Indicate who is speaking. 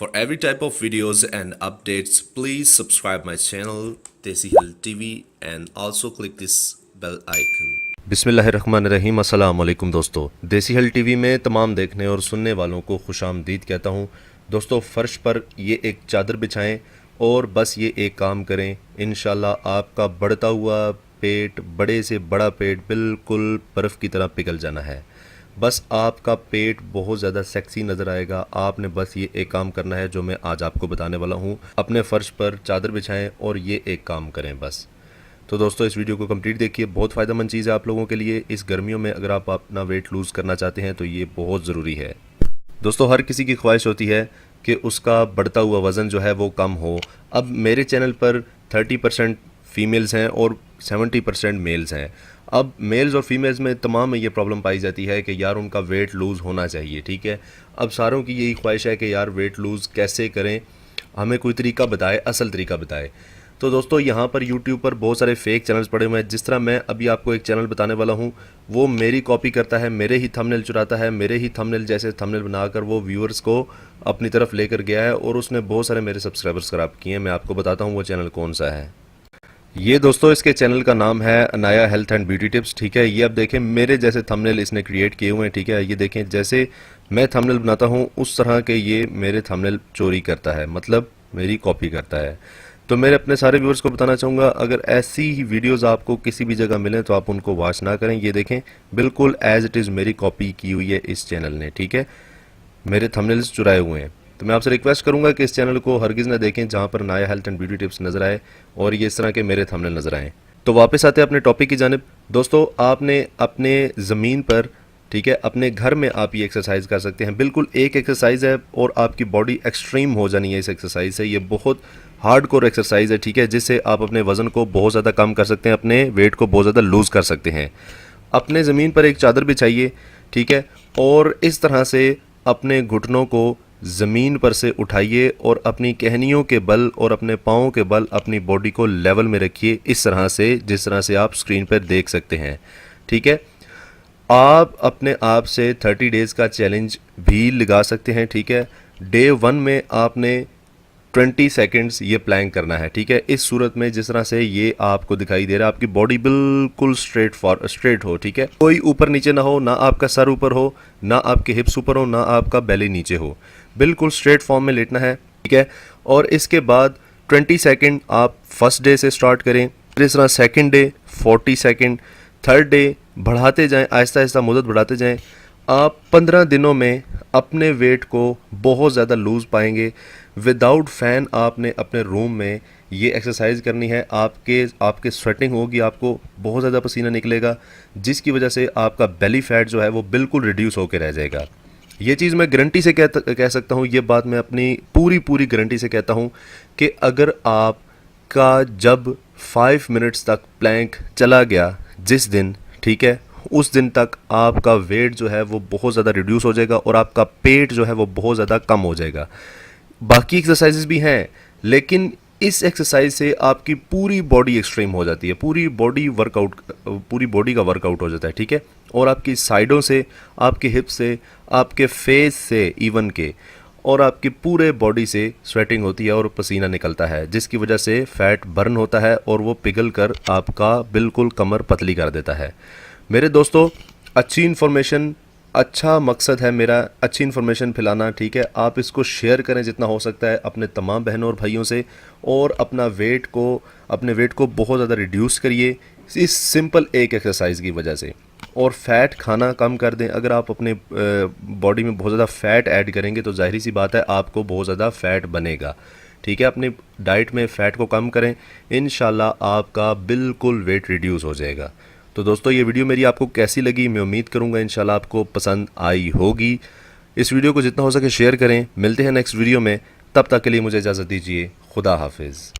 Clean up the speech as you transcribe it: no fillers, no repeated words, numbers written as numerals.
Speaker 1: For every type of videos and updates, please subscribe my channel Desi Hill TV and also click this bell icon. बिस्मिल्लाहिर्रहमानिर्रहीम। अस्सलाम वालेकुम दोस्तों, देसी हल TV में तमाम देखने और सुनने वालों को खुशामदीद कहता हूँ। दोस्तों, फ़र्श पर ये एक चादर बिछाएं और बस ये एक काम करें, इंशाल्लाह आपका बढ़ता हुआ पेट, बड़े से बड़ा पेट बिल्कुल बर्फ़ की तरह पिघल जाना है। बस आपका पेट बहुत ज़्यादा सेक्सी नज़र आएगा। आपने बस ये एक काम करना है जो मैं आज आपको बताने वाला हूँ। अपने फ़र्श पर चादर बिछाएं और ये एक काम करें बस। तो दोस्तों, इस वीडियो को कंप्लीट देखिए, बहुत फ़ायदेमंद चीज़ है आप लोगों के लिए। इस गर्मियों में अगर आप अपना वेट लूज़ करना चाहते हैं तो ये बहुत ज़रूरी है। दोस्तों, हर किसी की ख्वाहिश होती है कि उसका बढ़ता हुआ वज़न जो है वो कम हो। अब मेरे चैनल पर 30% फीमेल्स हैं और 70% मेल्स हैं। अब मेल्स और फीमेल्स में तमाम में ये प्रॉब्लम पाई जाती है कि यार उनका वेट लूज़ होना चाहिए, ठीक है। अब सारों की यही ख्वाहिश है कि यार वेट लूज़ कैसे करें, हमें कोई तरीका बताए, असल तरीका बताए। तो दोस्तों, यहाँ पर यूट्यूब पर बहुत सारे फेक चैनल्स पड़े हुए हैं। जिस तरह मैं अभी आपको एक चैनल बताने वाला हूँ, वो मेरी कॉपी करता है, मेरे ही थंबनेल चुराता है, मेरे ही थंबनेल जैसे थंबनेल बनाकर वो व्यूअर्स को अपनी तरफ लेकर गया है और उसने बहुत सारे मेरे सब्सक्राइबर्स ख़राब किए हैं। मैं आपको बताता हूँ वो चैनल कौन सा है। ये दोस्तों, इसके चैनल का नाम है Anaya health and beauty tips, ठीक है। ये अब देखें, मेरे जैसे थंबनेल इसने क्रिएट किए हुए हैं, ठीक है। ये देखें, जैसे मैं थंबनेल बनाता हूँ उस तरह के ये मेरे थंबनेल चोरी करता है, मतलब मेरी कॉपी करता है। तो मेरे अपने सारे व्यूअर्स को बताना चाहूँगा, अगर ऐसी ही वीडियोस आपको किसी भी जगह मिलें तो आप उनको वॉच ना करें। ये देखें, बिल्कुल एज इट इज़ मेरी कॉपी की हुई है इस चैनल ने, ठीक है। मेरे थंबनेल्स चुराए हुए हैं। तो मैं आपसे रिक्वेस्ट करूंगा कि इस चैनल को हरगिज़ ना देखें जहां पर Anaya health and beauty tips नज़र आए और ये इस तरह के मेरे थंबनेल नज़र आए। तो वापस आते हैं अपने टॉपिक की जानिब। दोस्तों, आपने अपने ज़मीन पर, ठीक है, अपने घर में आप ये एक्सरसाइज कर सकते हैं। बिल्कुल एक एक्सरसाइज है और आपकी बॉडी एक्सट्रीम हो जानी है इस एक्सरसाइज से। ये बहुत हार्डकोर एक्सरसाइज है, ठीक है, जिससे आप अपने वज़न को बहुत ज़्यादा कम कर सकते हैं, अपने वेट को बहुत ज़्यादा लूज़ कर सकते हैं। अपने ज़मीन पर एक चादर बिछाइए, ठीक है, और इस तरह से अपने घुटनों को ज़मीन पर से उठाइए और अपनी कहनियों के बल और अपने पाँवों के बल अपनी बॉडी को लेवल में रखिए, इस तरह से जिस तरह से आप स्क्रीन पर देख सकते हैं, ठीक है। आप अपने आप से 30 डेज़ का चैलेंज भी लगा सकते हैं, ठीक है। डे 1 में आपने 20 सेकंड्स ये प्लैंक करना है, ठीक है। इस सूरत में जिस तरह से ये आपको दिखाई दे रहा है, आपकी बॉडी बिल्कुल स्ट्रेट हो, ठीक है। कोई ऊपर नीचे ना हो, ना आपका सर ऊपर हो, ना आपके हिप्स ऊपर हो, ना आपका बेली नीचे हो। बिल्कुल स्ट्रेट फॉर्म में लेटना है, ठीक है। और इसके बाद 20 सेकंड आप फर्स्ट डे से स्टार्ट करें, फिर इस तरह second day 40 second, third day बढ़ाते जाएं, आहिस्ता आहिस्ता मुद्दत बढ़ाते जाएं। आप 15 दिनों में अपने वेट को बहुत ज़्यादा लूज़ पाएंगे। विदाउट फ़ैन आपने अपने रूम में ये एक्सरसाइज करनी है। आपके स्वेटिंग होगी, आपको बहुत ज़्यादा पसीना निकलेगा, जिसकी वजह से आपका बेली फैट जो है वो बिल्कुल रिड्यूस होकर रह जाएगा। ये चीज़ मैं गारंटी से कह सकता हूँ, ये बात मैं अपनी पूरी गारंटी से कहता हूँ कि अगर आपका जब 5 मिनट्स तक प्लैंक चला गया जिस दिन, ठीक है, उस दिन तक आपका वेट जो है वो बहुत ज़्यादा रिड्यूस हो जाएगा और आपका पेट जो है वो बहुत ज़्यादा कम हो जाएगा। बाकी एक्सरसाइजेस भी हैं, लेकिन इस एक्सरसाइज से आपकी पूरी बॉडी एक्सट्रीम हो जाती है, पूरी बॉडी का वर्कआउट हो जाता है, ठीक है। और आपकी साइडों से, आपके हिप से, आपके फेस से इवन के, और आपकी पूरे बॉडी से स्वेटिंग होती है और पसीना निकलता है, जिसकी वजह से फ़ैट बर्न होता है और वो पिघल कर आपका बिल्कुल कमर पतली कर देता है। मेरे दोस्तों, अच्छी इन्फॉर्मेशन, अच्छा मकसद है मेरा अच्छी इन्फॉर्मेशन फैलाना, ठीक है। आप इसको शेयर करें जितना हो सकता है अपने तमाम बहनों और भाइयों से, और अपने वेट को बहुत ज़्यादा रिड्यूस करिए इस सिंपल एक एक्सरसाइज की वजह से। और फ़ैट खाना कम कर दें। अगर आप अपने बॉडी में बहुत ज़्यादा फ़ैट ऐड करेंगे तो ज़ाहिर सी बात है आपको बहुत ज़्यादा फ़ैट बनेगा, ठीक है। अपनी डाइट में फ़ैट को कम करें, इंशाल्लाह आपका बिल्कुल वेट रिड्यूस हो जाएगा। तो दोस्तों, ये वीडियो मेरी आपको कैसी लगी, मैं उम्मीद करूँगा इंशाल्लाह आपको पसंद आई होगी। इस वीडियो को जितना हो सके शेयर करें। मिलते हैं नेक्स्ट वीडियो में, तब तक के लिए मुझे इजाज़त दीजिए। खुदा हाफिज़।